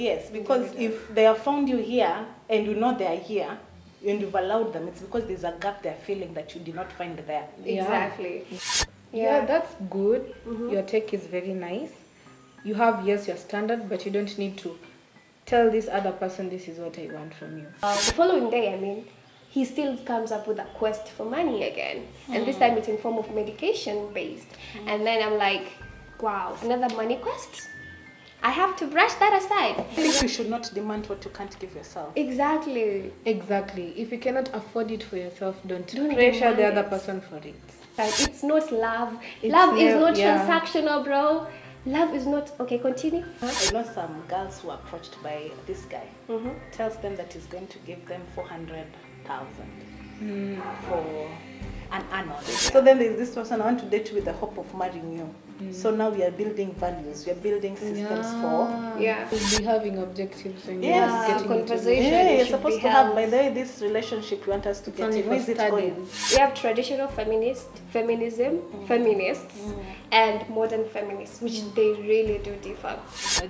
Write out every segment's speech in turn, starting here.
Yes, because if they have found you here and you know they are here and you've allowed them, it's because there's a gap they're feeling that you did not find there. Exactly. Yeah, that's good. Your take is very nice. You have, yes, your standard, but you don't need to tell this other person this is what I want from you. The following day, I mean, he still comes up with a quest for money again. And this time it's in form of medication based. And then I'm like, wow, another money quest? I have to brush that aside. I think you should not demand what you can't give yourself. Exactly. Exactly. If you cannot afford it for yourself, don't pressure demand the other it. person for it. Like, it's not love. It's Love is never- not yeah. transactional, bro. Love is not... Okay, continue. I know some girls who are approached by this guy, tells them that he's going to give them 400,000 for an annual. So then there's this person, I want to date you with the hope of marrying you. So now we are building values, we are building systems for... Yeah. You'll be having objectives when Yes. you're getting Conversation. Yeah, you're should supposed be to have, held. by the way, this relationship you want us to get only in. Where is for it going? studies. We have traditional feminism, feminists, and modern feminists, which they really do differ.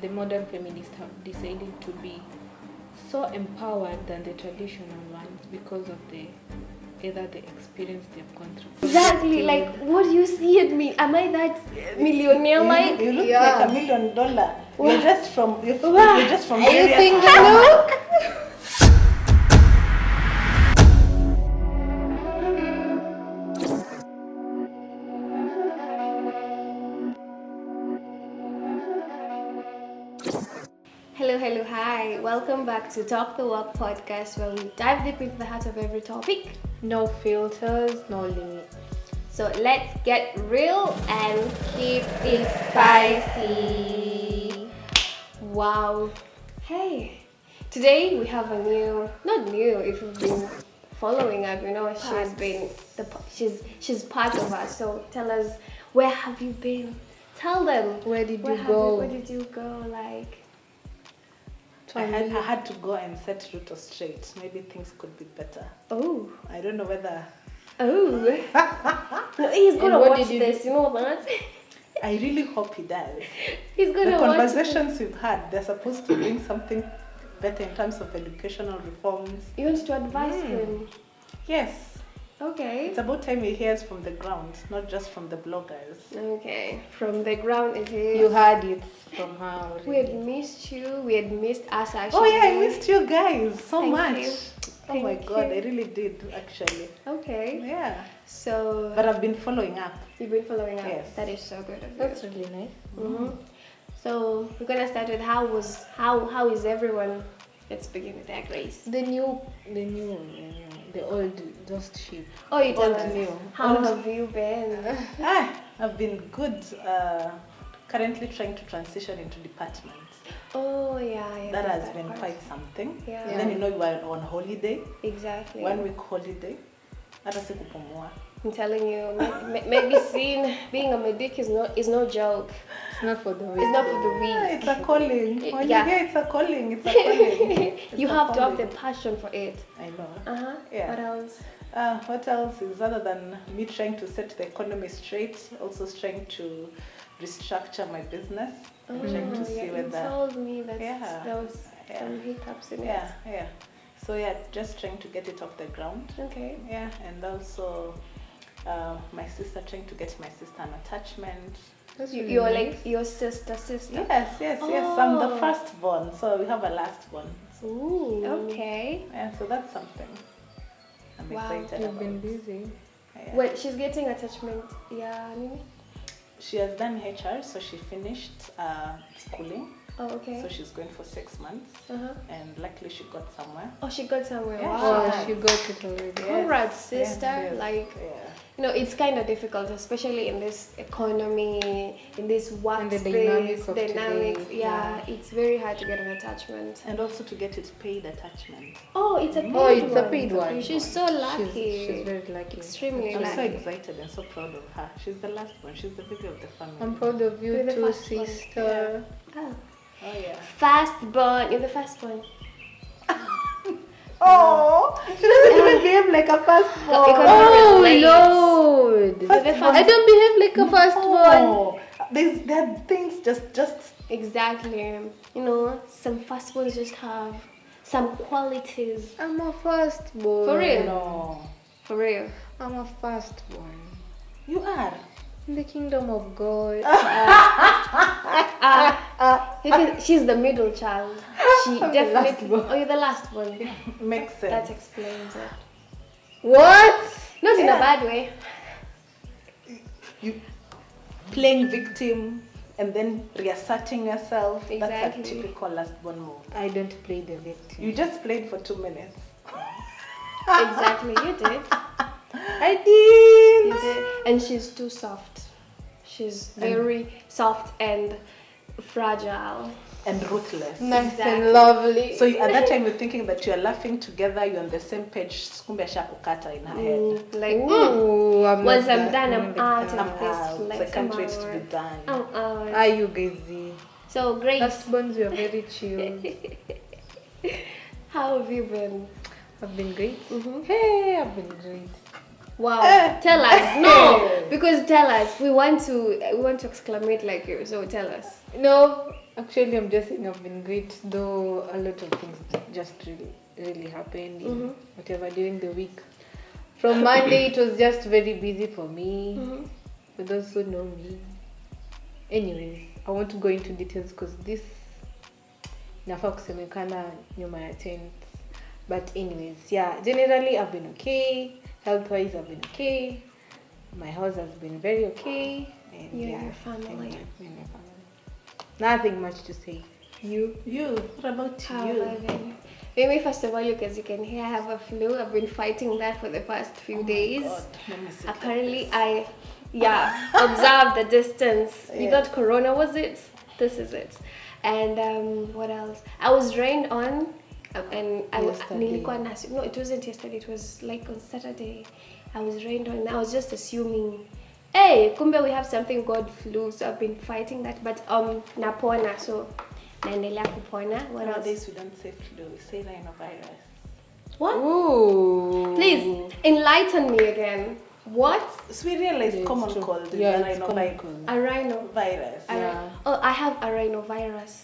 The modern feminists have decided to be so empowered than the traditional ones because of either the experience they've gone through. Exactly, like, what do you see in me? Am I that millionaire like? You look Yeah. like $1 million. You're just from... You're just from... Are you various- seeing the look? Hello, hi. Welcome back to Talk the Walk podcast, where we dive deep into the heart of every topic. No filters, no limits. So let's get real and keep it spicy. Wow. Hey, today we have a not new, if you've been following up, you know, she's part of us. So tell us, where have you been? Tell them. Where did you Where go? did you go? Like, I had to go and set Ruto straight. Maybe things could be better. oh. I don't know whether... No, he's gonna what watch did you this, you know that? I really hope he does. He's The gonna watch this. conversations we've had, they're supposed to bring something better in terms of educational reforms. You want to advise him? Yes, Okay. it's about time he hears from the ground, not just from the bloggers. Okay. From the ground it is. You heard it from her already. We had missed you. We had missed us actually. Oh yeah, I missed you guys so Thank much. you. Oh my Thank God, you. I really did actually. Okay. Yeah, So but I've been following up. you've been following up. Yes. That is so good of you. That's really nice. So we're gonna start with how is everyone? Let's begin with that, Grace. The old, just sheep. Oh, you tell Old us. new. How Old- have you been? I've been good. Currently trying to transition into departments. Oh yeah. That has part. been quite something. Yeah. And then you know you are on holiday, Exactly. 1 week holiday. Hata sikupumua. I'm telling you, maybe being a medic is no joke. It's not for the weak. It's not for the Yeah, weak. it's a calling. When Yeah. you hear it's a calling, it's a calling. You It's a have to have the calling. passion for it. I know. Yeah. What else? What else is other than me trying to set the economy straight, also trying to restructure my business and trying to see You whether... told me that Yeah. there was some hiccups in Yeah. So yeah, just trying to get it off the ground. it. Okay. Yeah, and also my sister, trying to get my sister an attachment. That's really You're nice. like your sister. Yes. I'm the Oh. firstborn, so we have a lastborn. So, Ooh. Okay. yeah, so that's something I'm Wow. excited You've about. been busy. Yeah. Wait, she's getting attachment. Yeah. Nini? She has done HR, so she finished schooling. Oh, okay. So she's going for 6 months, and luckily she got somewhere. Oh, she got somewhere. Yeah, Wow. Oh, she got it already. Congrats, sister. Yes. Like, Yeah. you know, it's kind of difficult, especially in this economy, in this work And the space, dynamics of dynamics. today. Yeah, it's very hard to get an attachment. And also to get it paid attachment. Oh, it's a paid Oh, it's a one. paid one. She's so lucky. She's very lucky. Extremely I'm so lucky. excited and so proud of her. She's the last one. She's the baby of the family. I'm proud of you You're the too, first one. sister. Oh. Oh yeah. Firstborn. You're the first one. Oh, she doesn't even behave like a firstborn. Economic Oh rates. Lord! Firstborn. I don't behave like a firstborn. Oh, there are things just Exactly. You know, some firstborns just have some qualities. I'm a firstborn. For real? no. For real. I'm a firstborn. You are. In the kingdom of God. She's the middle child. She I'm the last definitely. one. Oh, you're the last one. Makes sense. That explains it. What? Not in a Yeah. bad way. You playing victim and then reasserting yourself. Exactly. That's a typical last-born move. I don't play the victim. You just played for 2 minutes. Exactly, you did. I did. You did. And she's too soft. She's very soft and fragile. And ruthless. Nice Exactly. and lovely. So at that time you're thinking that you're laughing together, you're on the same page, kumbe shakukata in her head. Like, Ooh, I'm once not I'm that- done, I'm out that- I'm of this out. place. I can't wait to be done. I'm out. Are you busy? So, Grace, Firstborns, we are very chill. how have you been? I've been great. Mhm. Hey, I've been great. Wow. Tell us. No, because tell us. We want to exclamate like you. So tell us. No, actually, I'm just saying I've been great, though a lot of things just really happened, in whatever, during the week. From Monday, it was just very busy for me, for those who know me. Anyways, I won't go into details because this inafaa kusemekana nyuma ya tent. But anyways, yeah, generally I've been okay. Health-wise, I've been okay. My house has been very okay. And You yeah, and your family. and me and my family. Nothing much to say. You? What about How you? have I been? Maybe first of all, as you can hear, I have a flu. I've been fighting that for the past few days. God, let me sit like Apparently, this. observed the distance. You Yeah. thought Corona was it? This is it. And what else? I was rained on, and Yesterday. no, it wasn't yesterday. It was like on Saturday. I was rained on. I was just assuming, hey, kumbe we have something called flu. So I've been fighting that, but napona. So naendelea kupona. What else? Nowadays we don't say flu, we say rhinovirus. What? Ooh. Please enlighten me again. What? So we realize Yeah, common it's true. cold is Yeah, a it's common rhinovirus. cold. A rhino. Virus. Yeah. Oh, I have a rhinovirus.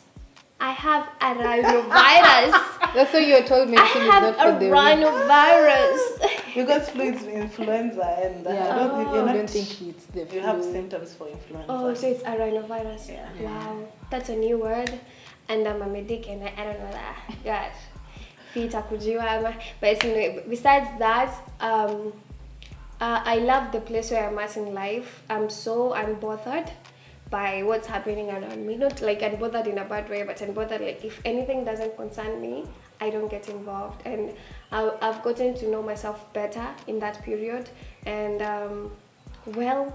I have a rhinovirus. That's what you told me. I Actually, have not for a the rhinovirus. Because flu is influenza and Yeah. you're I not, don't think it's the you have flu. symptoms for influenza. Oh, so it's a rhinovirus. Yeah. Wow, that's a new word, and I'm a medic, and I don't know that. God, fita kujiwa. But anyway, besides that, I love the place where I'm at in life. I'm so unbothered by what's happening around me. Not like unbothered in a bad way, but unbothered like if anything doesn't concern me, I don't get involved. And I've gotten to know myself better in that period. And well,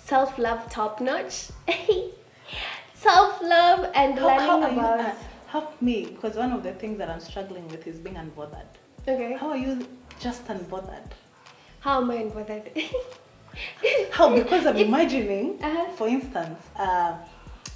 self-love top notch. Self-love and How learning are you? about. Help me, because one of the things that I'm struggling with is being unbothered. Okay. How are you just unbothered? How am I unbothered? How? Because I'm imagining, Uh-huh. for instance,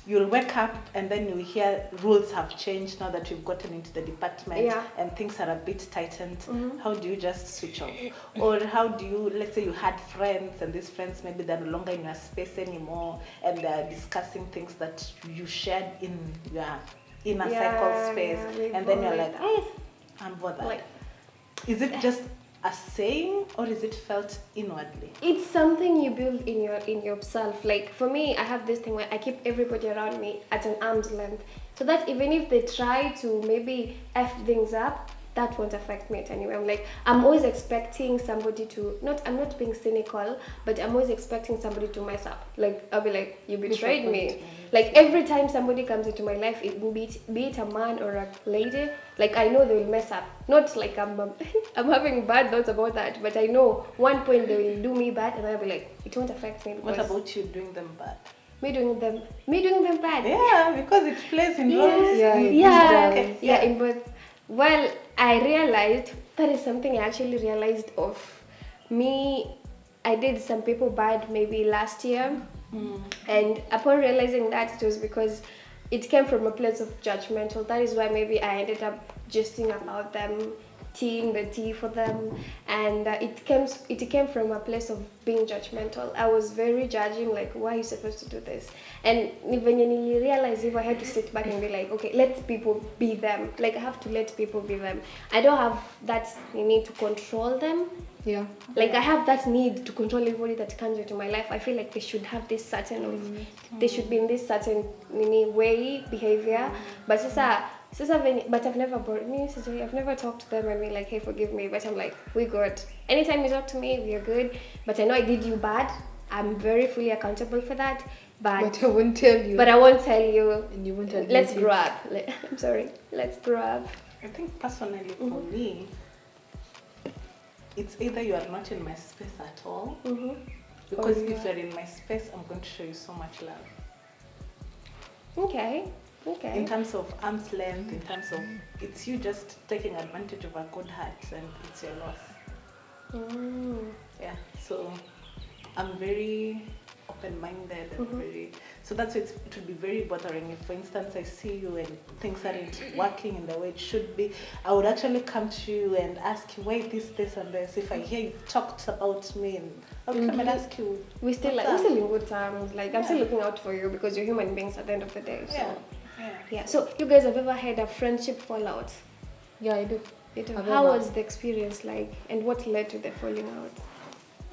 you'll wake up and then you hear rules have changed now that you've gotten into the department Yeah. and things are a bit tightened. How do you just switch off? Or how do you, let's say you had friends and these friends maybe they're no longer in your space anymore and they're discussing things that you shared in your inner circle space, yeah, and then you're we like, I'm bothered. Like- Is it just a saying or is it felt inwardly? It's something you build in yourself. Like for me, I have this thing where I keep everybody around me at an arm's length, so that even if they try to maybe f things up, that won't affect me at any way. I'm always expecting somebody to I'm not being cynical, but I'm always expecting somebody to mess up. Like I'll be like, you betrayed me. Like every time somebody comes into my life, be it a man or a lady, like I know they will mess up. Not like I'm having bad thoughts about that, but I know one point they will do me bad, and I'll be like, it won't affect me. What about you doing them bad? me doing them bad? Yeah, because it plays in roles. Yeah, it Yeah, does. yeah, in both. Well, I realized that is something I actually realized of me. I did some people bad maybe last year, and upon realizing that, it was because it came from a place of judgmental. That is why maybe I ended up jesting about them teeing the tea for them, and it came from a place of being judgmental. I was very judging, like, why are you supposed to do this? And even when you realize, if I had to sit back and be like, okay, let people be them. Like, I have to let people be them. I don't have that need to control them. Yeah. Like, I have that need to control everybody that comes into my life. I feel like they should have this certain of, they should be in this certain way, behavior. But but I've never brought me, I've never talked to them and been like, hey, forgive me. But I'm like, we're good. Anytime you talk to me, we're good. But I know I did you bad. I'm very fully accountable for that. But I won't tell you. But I won't tell you. And you won't admit Let's it. grow up. I'm sorry. Let's grow up. I think personally for me, it's either you are not in my space at all, because if you're in my space, I'm going to show you so much love. Okay. In terms of arm's length, in terms of it's you just taking advantage of a good heart, and it's your loss. Yeah. So I'm very open-minded and very. So that's why it would be very bothering if, for instance, I see you and things aren't working in the way it should be. I would actually come to you and ask you why this, and this. If I hear you've talked about me, and I'll come and ask you. We're still in good terms. Like, I'm still looking out for you because you're human beings at the end of the day. So. Yeah. So you guys have ever had a friendship fallout? Yeah, I do. How was the experience like, and what led to the falling out?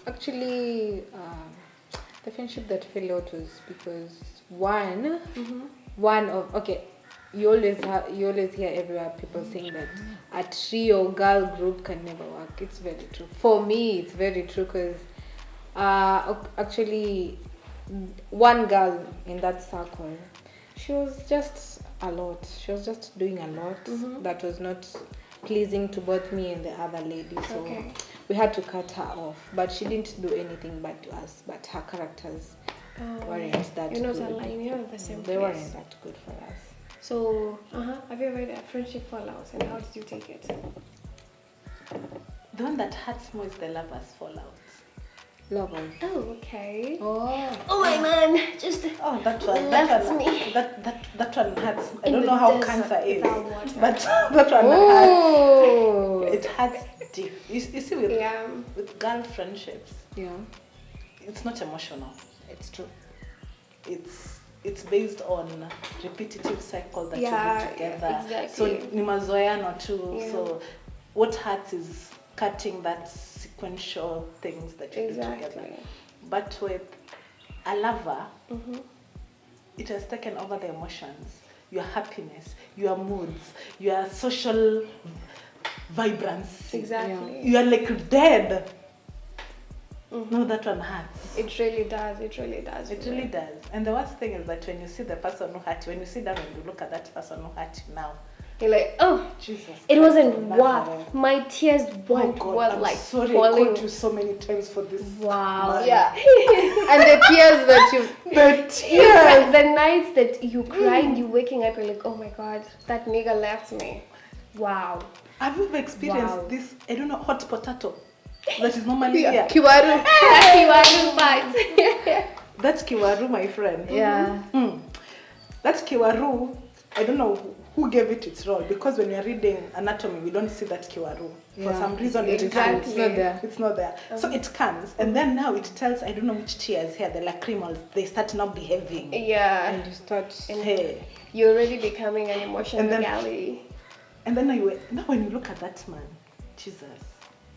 Actually, the friendship that fell out was because one of you always hear everywhere people saying that a trio girl group can never work. It's very true. For me, it's very true because actually one girl in that circle, she was just a lot. She was just doing a lot that was not pleasing to both me and the other lady. So we had to cut her off. But she didn't do anything bad to us. But her characters weren't that You're good. not aligned. You're not the same They place. weren't that good for us. So, have you ever had a friendship fallout, and how did you take it? The one that hurts more is the lovers fallout. Lovers. Oh, okay. Oh my man, just that one left me. That one hurts. I In don't the know how desert cancer is, without water. but that one hurts. It hurts deep. You see, with girl friendships, it's not emotional. It's true. It's based on repetitive cycle that you do together. Exactly. So ni mazoeano too. Yeah. So what hurts is cutting that sequential things that you do together. But with a lover, it has taken over the emotions, your happiness, your moods, your social vibrancy. Exactly. You are like dead. No, that one hurts. It really does. It really does. It really does. And the worst thing is that when you see the person who hurt you, when you sit down and you look at that person who hurt you now, you're like, oh, Jesus. it Christ wasn't of worth. Nazareth. My tears weren't God, worth I'm like sorry, I falling. called you so many times for this. Wow. man. Yeah. And the tears that you... The tears. The nights that you cried, you waking up, you're like, oh my God, that nigga left me. Wow. Have you ever experienced this, I don't know, hot potato that is normally here? Kiwaru. That's kiwaru, my friend. Yeah. That kiwaru, I don't know who gave it its role, because when you're reading anatomy, we don't see that kiwaru. For some reason, it can't. It's not there. It's not there. So it comes, and then now it tells, I don't know which tears here, the lacrimals, they start now behaving. Yeah. And you start... Hey. You're already becoming an emotional And then- galley. And then now when you look at that man, Jesus.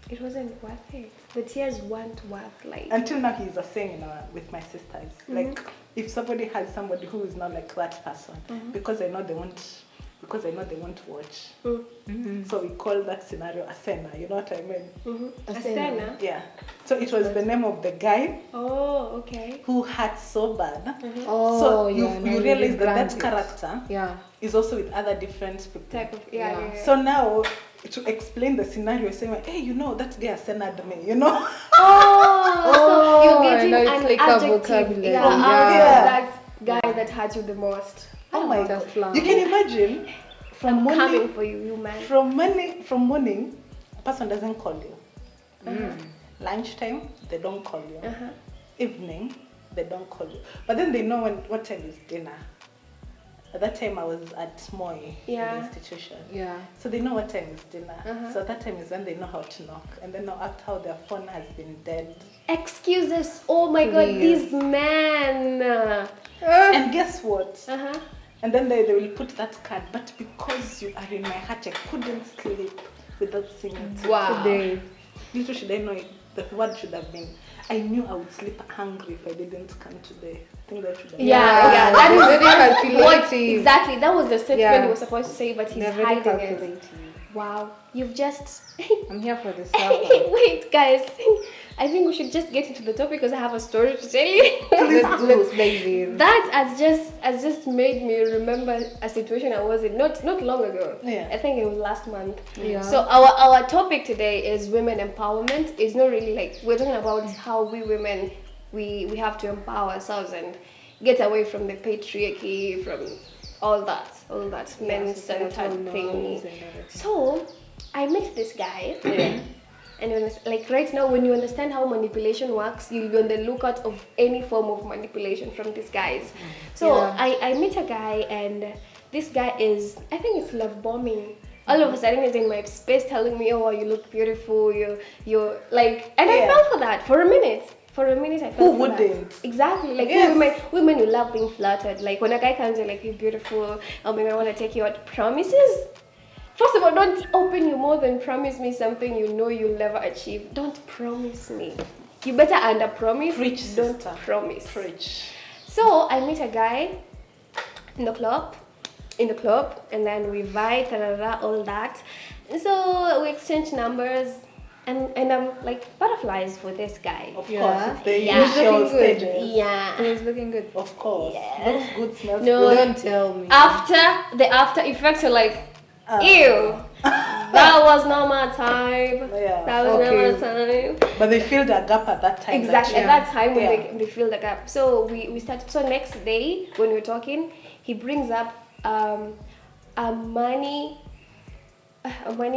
It wasn't worth it. The tears weren't worth like. Until now, he's a saying with my sisters. Like, if somebody has somebody who is not like that person, because I know they won't watch. So we call that scenario Asena. You know what I mean? Asena? Yeah. So it was the name of the guy Oh, okay. who hurt so bad. Oh, So yeah. you realize that character Yeah. is also with other different people. Type of yeah. So now, to explain the scenario, saying, hey, you know, that guy Asena'd me, you know? So you're getting no, it's an like a adjective vocabulary. from Yeah. that guy that hurt you the most. Oh my Just God. laugh. You can imagine, from I'm coming morning, for you, you man. from morning, a person doesn't call you. Lunchtime, they don't call you. Evening, they don't call you. But then they know what time is dinner. At that time, I was at Moi, Yeah. the institution. Yeah. So they know what time is dinner. Uh-huh. So that time is when they know how to knock. And then now act how their phone has been dead. Excuses. Oh my God, Please. these men. And guess what? Uh-huh. And then they will put that card. But because you are in my heart, I couldn't sleep without seeing it. Wow. Today. Little should I know it, the word should have been, I knew I would sleep hungry if I didn't come today. I think that should have Yeah, that is Very what calculative. exactly. That was the statement Yeah. he was supposed to say, but he's They're very hiding it. calculative. Wow, you've just. I'm here for the supper. Wait, guys. I think we should just get into the topic because I have a story to tell you. Let's play it. That has just made me remember a situation I was in not long ago. Yeah. I think it was last month. Yeah. So our topic today is women empowerment. It's not really like we're talking about how we women we have to empower ourselves and get away from the patriarchy, from all that men-centered thing. So I met this guy. And like right now, when you understand how manipulation works, you'll be on the lookout of any form of manipulation from these guys. So Yeah. I met a guy, and this guy is, I think it's love bombing. All of a sudden, he's in my space telling me, "Oh, you look beautiful. You're like," and I Yeah. fell for that for a minute. For a minute, I fell Who for that. wouldn't? Exactly. Like Yes. women, you love being flattered. Like when a guy comes in, like, "You're beautiful. Oh, maybe I want to take you out." Promises. First of all, don't open your mouth and promise me something you know you'll never achieve. Don't promise me. You better under promise. Preach, Don't sister. promise. Preach. So I meet a guy in the club, and then we vibe, all that. And so we exchange numbers, and I'm like butterflies for this guy. Of Yeah. course, it's the Yeah. initial Looking good. stages. Yeah. It was looking good. Of course. Yeah. Looks good, smells No. good. Don't tell me. The after effects are like, ew. That was not my time. Yeah. That was Okay. not my time. But they filled a gap at that time. Exactly, at that time when Yeah. they fill the gap. So we started. So next day when we were talking, he brings up a money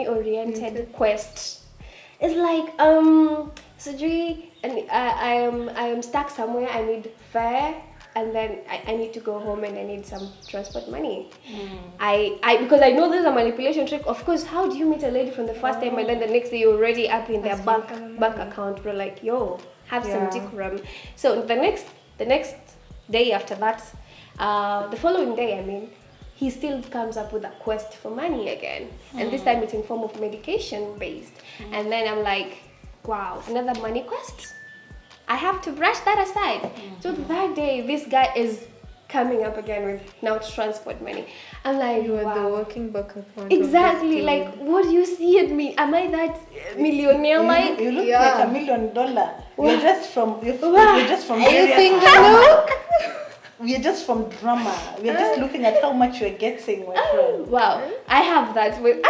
oriented quest. It's like surgery, and I am stuck somewhere. I need fare, and then I need to go home, and I need some transport money. I because I know this is a manipulation trick. Of course, how do you meet a lady from the first time and then the next day you're already up in their bank account? We're like, yo, have some Yeah. decorum. So the next day after that, the following day, I mean, he still comes up with a quest for money again, and this time it's in form of medication based. And then I'm like, wow, another money quest. I have to brush that aside. So that day, this guy is coming up again with now transport money. I'm like, You were the wow. working back account. Exactly, like, what do you see at me? Am I that millionaire? Like, You look Yeah. like $1 million. You're just from you're Wow. just from Are you various single? drama. We're just from drama. We're just looking at how much you're getting, my friend. wow, I have that with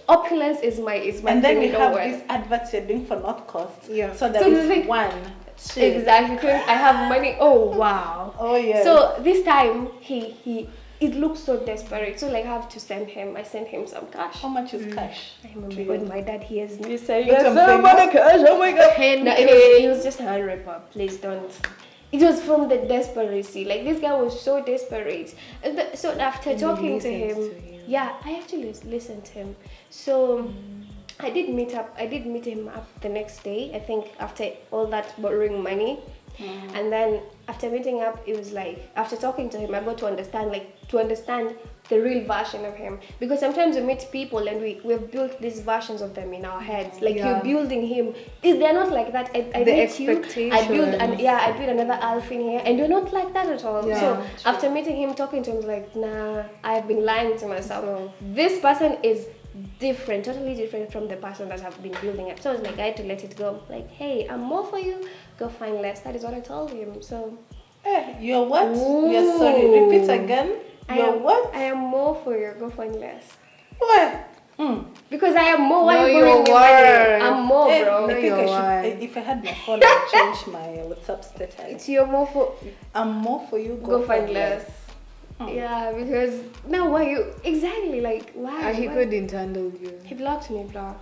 opulence is my And then thing, we you know have what? these adverts you're doing for North Coast. Yeah. So there So is like- one. Shit. Exactly, I have money. Oh wow. Oh yeah. So this time he it looks so desperate. So like I have to send him. I sent him some cash. how much is cash? I remember to you? when my dad hears me saying, Look, "Yes, I'm sir, saying, money oh. cash." Oh my god. Hand No, it was just a ripper. Please don't. It was from the desperacy. Like this guy was so desperate. And so after talking to him, yeah, I actually listened to him. So I did meet him up the next day. I think after all that borrowing money. And then after meeting up, it was like after talking to him, I got to understand the real version of him, because sometimes we meet people and we've built these versions of them in our heads. Like you're building him, they're not like that. I The meet you, I build expectations. another Alf in here, and you're not like that at all. Yeah, So true. after meeting him, talking to him, like, nah, I've been lying to myself. This person is different, totally different from the person that I've been building up. So I was like, I had to let it go. Like, hey, I'm more for you. Go find less. That is what I told him. So You're what? We're sorry. Repeat again. You're what? I am more for you. Go find less. What? Because I am more. Why No, you you borrowing me were. money? I'm more, I bro. think you're I why. should. If I had my phone, I'd change my WhatsApp status. It's your more for. I'm more for you. Go find less. Yeah, because now why you exactly like why? He why? couldn't handle you. He blocked me, bro.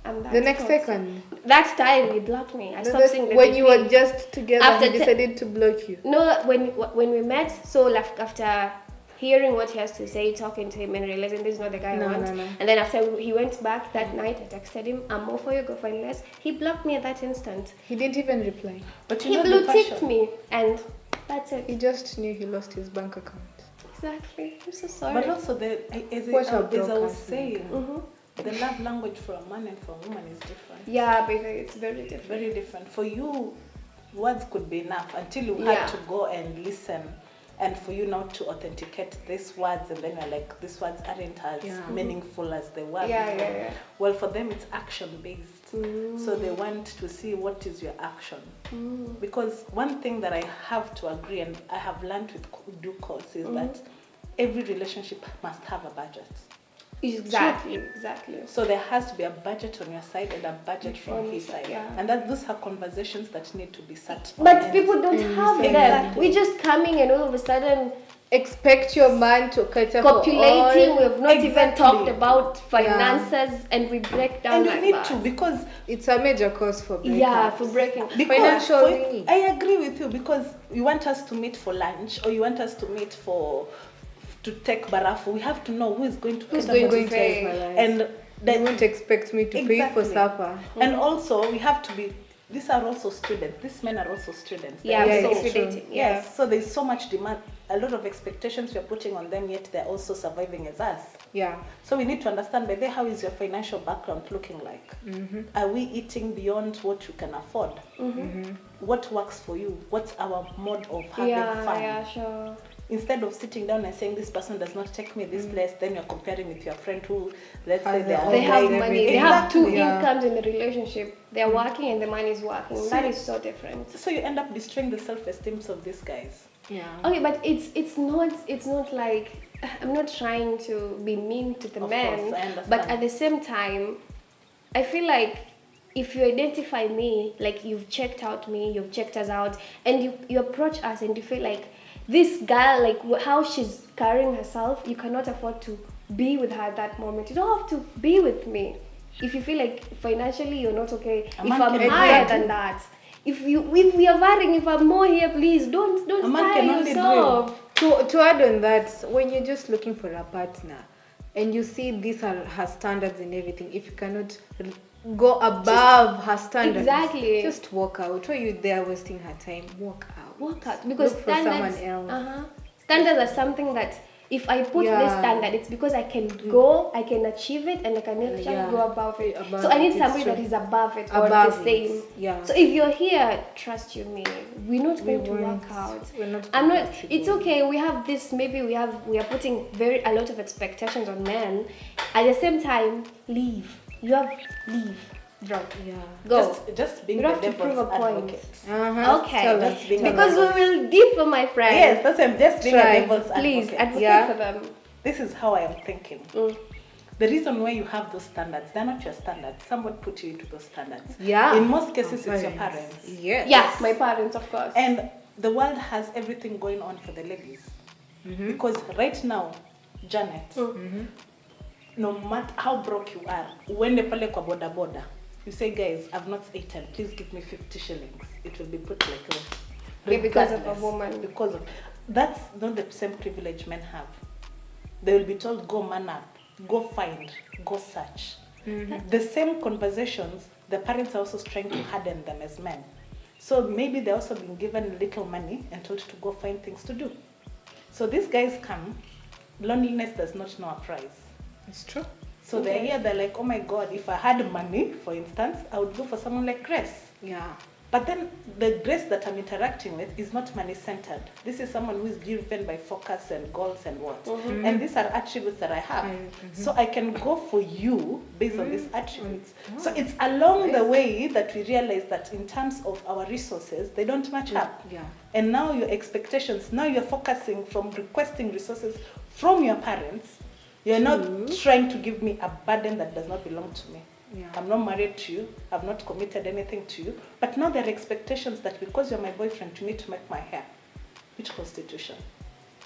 And The next second. That time he blocked me. I stopped seeing the when you thing. were just together, After he decided to block you. No, when we met, so like after hearing what he has to say, talking to him, and realizing this is not the guy I want. No. And then after he went back that night, I texted him, I'm more for you, go find less. He blocked me at that instant. He didn't even reply. But He blue ticked me, and that's it. He just knew he lost his bank account. Exactly. I'm so sorry. But also, as I was saying, the love language for a man and for a woman is different. Yeah, because it's very different. Very different. For you, words could be enough until you had to go and listen, and for you now to authenticate these words, and then you're like, these words aren't as meaningful as they were before. Well, for them, it's action-based. So they want to see what is your action. Because one thing that I have to agree, and I have learned with due course, is that every relationship must have a budget. Exactly. So there has to be a budget on your side and a budget from his side. And those are conversations that need to be set. But people don't have them. We're just coming and all of a sudden expect your man to cater copulating. We have not even talked about finances, and we break down. And you like need that. to, because it's a major cause for breakups. Yeah, for breaking. Financially. I agree with you, because you want us to meet for lunch, or you want us to meet to take barafu. We have to know who is going to pay. And they won't expect me to pay for supper. And also, we have to be. These are also students. These men are also students. Yes. So there's so much demand, a lot of expectations we are putting on them, yet they're also surviving as us. Yeah. So we need to understand, by the how is your financial background looking like? Are we eating beyond what you can afford? What works for you? What's our mode of having fun? Yeah, sure. Instead of sitting down and saying, this person does not take me this place, then you're comparing with your friend who, let's say, they have money. They have two incomes in the relationship. They're working and the man is working. So that is so different. So you end up destroying the self-esteem of these guys. Yeah. Okay, but it's not like, I'm not trying to be mean to the men, but at the same time, I feel like if you identify me, like you've checked out me, you've checked us out, and you approach us and you feel like this girl, like how she's carrying herself, you cannot afford to be with her at that moment. You don't have to be with me. If you feel like financially you're not okay, if I'm higher than that, if we are varying, if I'm more here, please don't tire yourself. To add on that, when you're just looking for a partner and you see these are her standards and everything, if you cannot go above her standards, just walk out. Or you there wasting her time, walk out. Because look for someone else. Standards are something that if I put this standard, it's because I can go, I can achieve it, and I can actually go above it. So I need somebody that is above it or the same. Yeah. So if you're here, trust you me, we're not going to work out. I'm not. It's okay. We have this. Maybe we are putting a lot of expectations on men. At the same time, leave. Bro, go. Just being the devil's advocate. Okay, because we will differ, my friend. Yes, that's just being a devil's advocate. Please advocate for them. This is how I am thinking. The reason why you have those standards, they're not your standards. Someone put you into those standards. Yeah. In most cases, it's your parents. Yes. Yeah, my parents, of course. And the world has everything going on for the ladies. Because right now, Janet, no matter how broke you are, when they pale kwa boda boda, you say, guys, I've not eaten, please give me 50 shillings. It will be put like this. Because of a woman. Because of, that's not the same privilege men have. They will be told, go man up, go find, go search. The same conversations, the parents are also trying to harden them as men. So maybe they're also being given little money and told to go find things to do. So these guys come, loneliness does not know a price. It's true. So they're here, they're like, oh my God, if I had money, for instance, I would go for someone like Grace. Yeah. But then the Grace that I'm interacting with is not money-centered. This is someone who is driven by focus and goals and what. And these are attributes that I have. So I can go for you based on these attributes. So it's along the way that we realize that in terms of our resources, they don't match up. Yeah. And now your expectations, now you're focusing from requesting resources from your parents. You're not trying to give me a burden that does not belong to me. Yeah. I'm not married to you. I've not committed anything to you. But now there are expectations that because you're my boyfriend, you need to make my hair. Which constitution?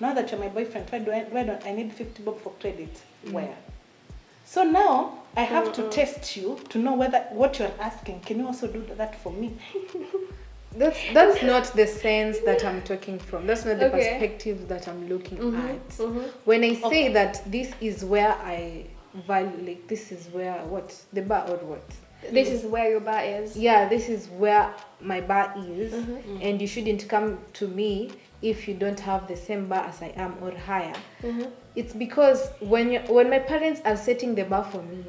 Now that you're my boyfriend, why don't I need 50 bob for credit? Where? So now I have to test you to know whether what you're asking, can you also do that for me? That's not the sense that I'm talking from. That's not the Okay. perspective that I'm looking at. Mm-hmm. When I say that this is where I value, like this is where what the bar or what? This is where your bar is. Yeah, this is where my bar is, Mm-hmm. and you shouldn't come to me if you don't have the same bar as I am or higher. Mm-hmm. It's because when my parents are setting the bar for me,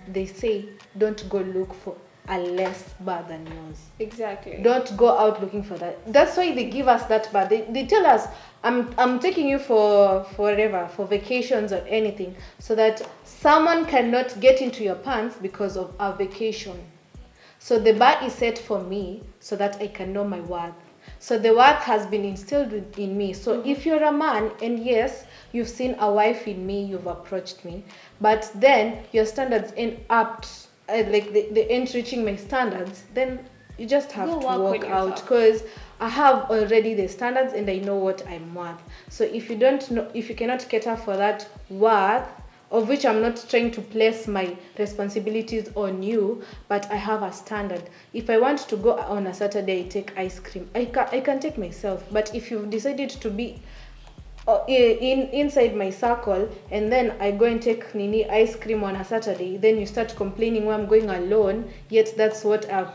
they say don't go look for a less bar than yours. Exactly. Don't go out looking for that. That's why they give us that bar. They tell us I'm taking you for forever, for vacations or anything, so that someone cannot get into your pants because of our vacation. So the bar is set for me so that I can know my worth. So the worth has been instilled in me. So if you're a man, and yes, you've seen a wife in me, you've approached me, but then your standards end up like they ain't reaching my standards, then you just have Go to work walk on out, yourself. because I have already the standards and I know what I'm worth. So if you don't know, if you cannot cater for that worth, of which I'm not trying to place my responsibilities on you, but I have a standard. If I want to go on a Saturday, take ice cream, I can take myself. But if you've decided to be inside my circle, and then I go and take Nini ice cream on a Saturday, then you start complaining why I'm going alone, yet that's what I've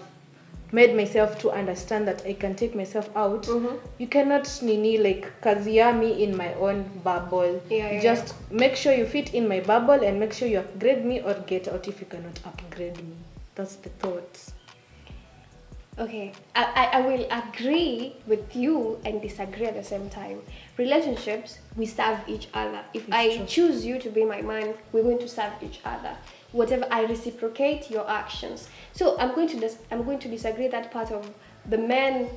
made myself to understand, that I can take myself out. You cannot Nini like kazia me in my own bubble. Just make sure you fit in my bubble and make sure you upgrade me or get out if you cannot upgrade me. That's the thought. Okay, I will agree with you and disagree at the same time. Relationships, we serve each other. If I choose you to be my man, we're going to serve each other. Whatever, I reciprocate your actions. So I'm going to disagree that part of the men.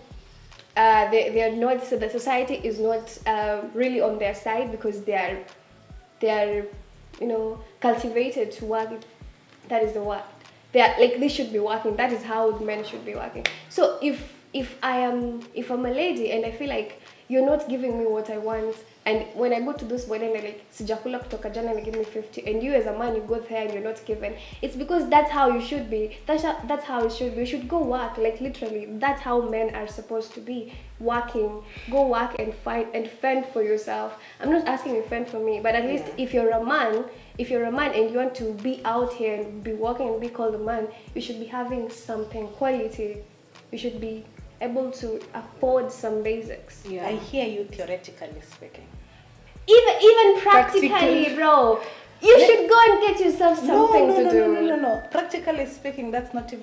They are not. So the society is not really on their side, because they are cultivated to work. That is the word. They should be working. That is how men should be working. So if I'm a lady and I feel like you're not giving me what I want, and when I go to this wedding, they're like, sijakula kutoka jana and give me 50, and you as a man, you go there and you're not given. It's because that's how you should be. That's how it should be. You should go work, like literally. That's how men are supposed to be, working. Go work and fight and fend for yourself. I'm not asking you to fend for me, but at least if you're a man and you want to be out here and be working and be called a man, you should be having something quality. You should be able to afford some basics. I hear you theoretically speaking. Even practically, bro. You should go and get yourself something to do. No. Practically speaking, it's not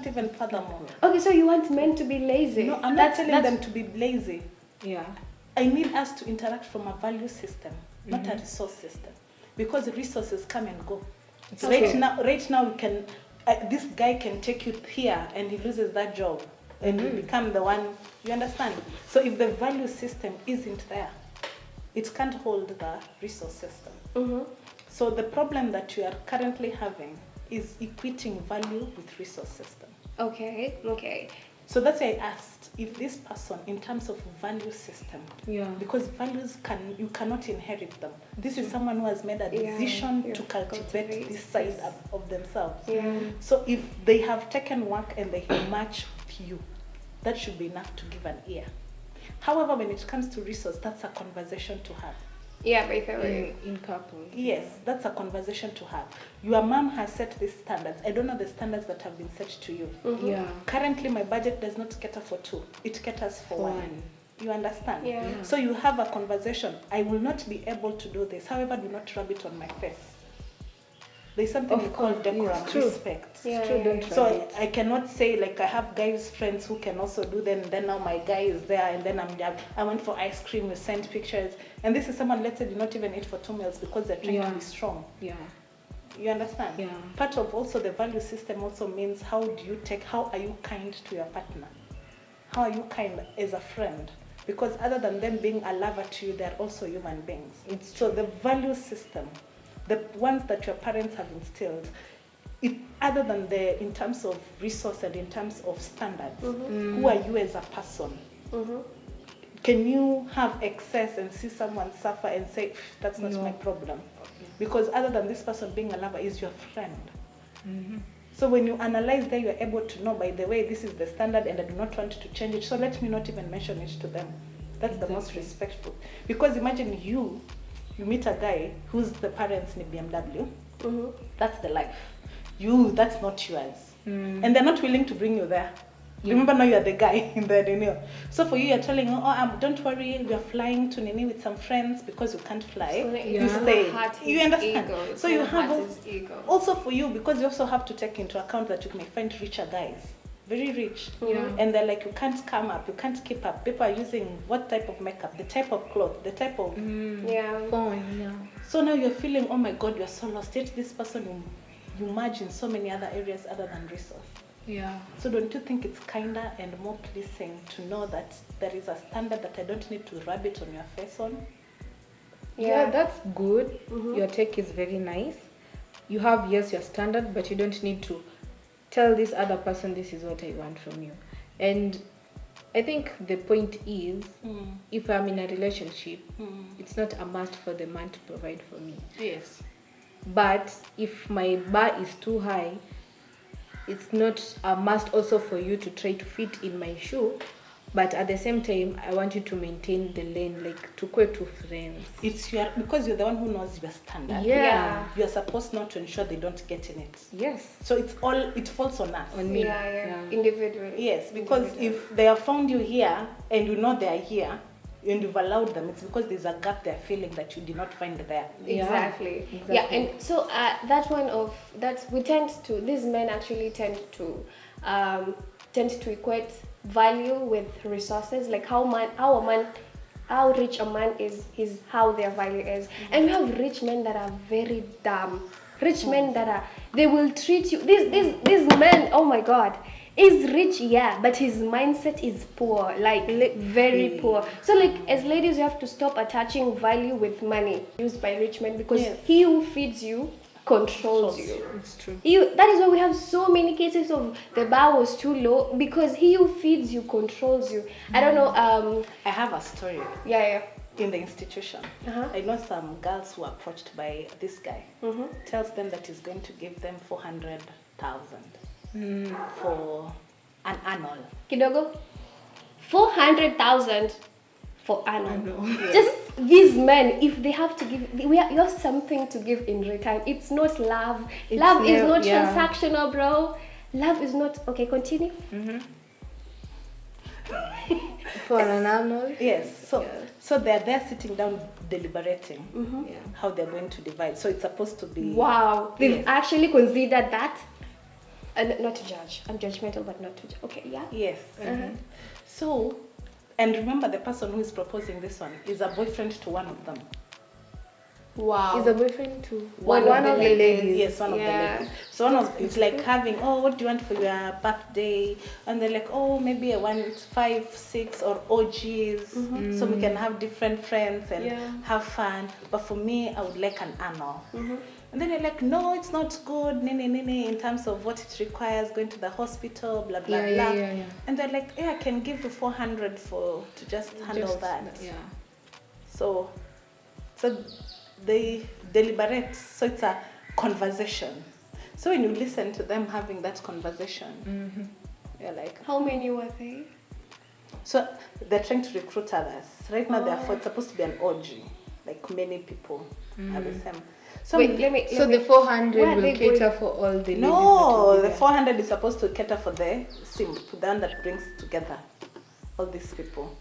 even furthermore. Okay, so you want men to be lazy? No, I'm not telling them to be lazy. Yeah. I need us to interact from a value system, not a resource system. Because resources come and go. Right now we can, this guy can take you here and he loses that job and you become the one, you understand? So if the value system isn't there, it can't hold the resource system. So the problem that you are currently having is equating value with resource system. Okay. So that's why I asked if this person, in terms of value system, because values you cannot inherit them. This is someone who has made a decision to cultivate this side of themselves. So if they have taken work and they match with you, that should be enough to give an ear. However, when it comes to resource, that's a conversation to have. Yeah, by the way. In couple. Yes, that's a conversation to have. Your mom has set these standards. I don't know the standards that have been set to you. Yeah. Currently, my budget does not cater for 2. It caters for 1. You understand? Yeah. So you have a conversation. I will not be able to do this. However, do not rub it on my face. There's something we call decorum, respect. So I cannot say, like, I have guys friends who can also do them, and then now my guy is there, and then I went for ice cream, we sent pictures, and this is someone, let's say, did not even eat for 2 meals because they're trying to be strong. You understand? Part of also the value system also means how are you kind to your partner? How are you kind as a friend? Because other than them being a lover to you, they're also human beings. So the value system, the ones that your parents have instilled, other than in terms of resource and in terms of standards, who are you as a person? Can you have excess and see someone suffer and say, that's not my problem? Because other than this person being a lover is your friend. So when you analyze there, you're able to know, by the way, this is the standard and I do not want to change it. So let me not even mention it to them. That's the most respectful. Because imagine you meet a guy whose the parents need BMW. That's the life. That's not yours. And they're not willing to bring you there. Remember, now you're the guy in the Nini. So for you, you're telling, don't worry, we are flying to Nini with some friends because you can't fly. So you stay. You understand? Ego. So you have also for you, because you also have to take into account that you may find richer guys, very rich, and they're like, you can't come up, you can't keep up. People are using what type of makeup, the type of cloth, the type of phone. So now you're feeling, oh my God, you're so lost. Yet this person, you merge in so many other areas other than resource. So don't you think it's kinder and more pleasing to know that there is a standard that I don't need to rub it on your face on? Yeah, that's good. Your take is very nice. You have, yes, your standard, but you don't need to tell this other person, this is what I want from you. And I think the point is, if I'm in a relationship, it's not a must for the man to provide for me. Yes. But if my bar is too high, it's not a must also for you to try to fit in my shoe. But at the same time, I want you to maintain the lane, like to quit two friends. It's because you're the one who knows your standard. You're supposed not to ensure they don't get in it. Yes. So it falls on us. On me. Individually. Yes, because if they have found you here and you know they are here and you've allowed them, it's because there's a gap they're feeling that you did not find there. Exactly. Yeah, and so these men actually tend to equate value with resources, like how rich a man is how their value is. And we have rich men that are very dumb. Rich men they will treat you, these men, oh my God, is rich, but his mindset is poor, like very poor. So like, as ladies, you have to stop attaching value with money used by rich men, because he who feeds you controls you. It's true. That is why we have so many cases of the bar was too low, because he who feeds you controls you. I don't know. I have a story. In the institution, I know some girls who are approached by this guy. Tells them that he's going to give them 400,000 for an annual. Kidogo, 400,000 for annual. Just these men, if they have to give, you have something to give in return. It's not love. Love is not transactional, bro. Love is not. Okay, continue. For an annual. Yes. So they're there sitting down deliberating how they're going to divide. So it's supposed to be. Wow, they've actually considered that. And not to judge. I'm judgmental, but not to judge. Okay, Yes. So, and remember, the person who is proposing this one is a boyfriend to one of them. Wow. Is a boyfriend to one of the ladies. Yes, one of the ladies. So it's like having, what do you want for your birthday? And they're like, maybe I want 5, 6 or OGs, so we can have different friends and have fun. But for me, I would like an annual. And then they're like, no, it's not good, in terms of what it requires, going to the hospital, blah, blah, blah. And they're like, I can give you 400 to just handle that. So they deliberate. So it's a conversation. So when you listen to them having that conversation, you're like, how many were they? So they're trying to recruit others. Right now, it's supposed to be an orgy. Like many people are the same. So the 400 will cater for all the ladies. No, the 400 is supposed to cater for the simp, the one that brings together all these people.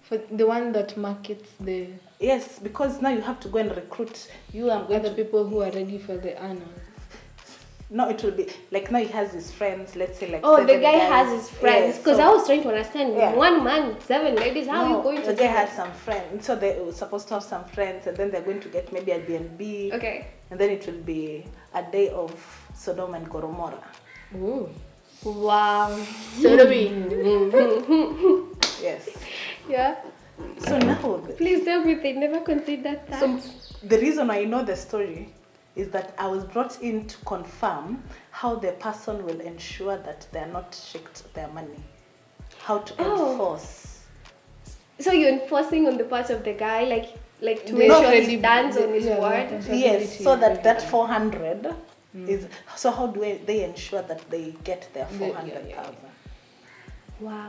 For the one that markets the... Yes, because now you have to go and recruit. Other people who are ready for the annual. No, it will be like now he has his friends, let's say like the guy has his friends. Because I was trying to understand, one man, 7 ladies, how are you going to the guy has some friends. So they were supposed to have some friends, and then they're going to get maybe a B&B. Okay. And then it will be a day of Sodom and Gomorrah. Ooh. Wow. Sodomy. Yes. Yeah. So now... Please tell me they never considered that. So the reason I know the story is that I was brought in to confirm how the person will ensure that they're not tricked their money. How to enforce. So you're enforcing on the part of the guy, like to make sure he stands on his word? Yes, so that 400 Is so how do they ensure that they get their 400,000? Wow.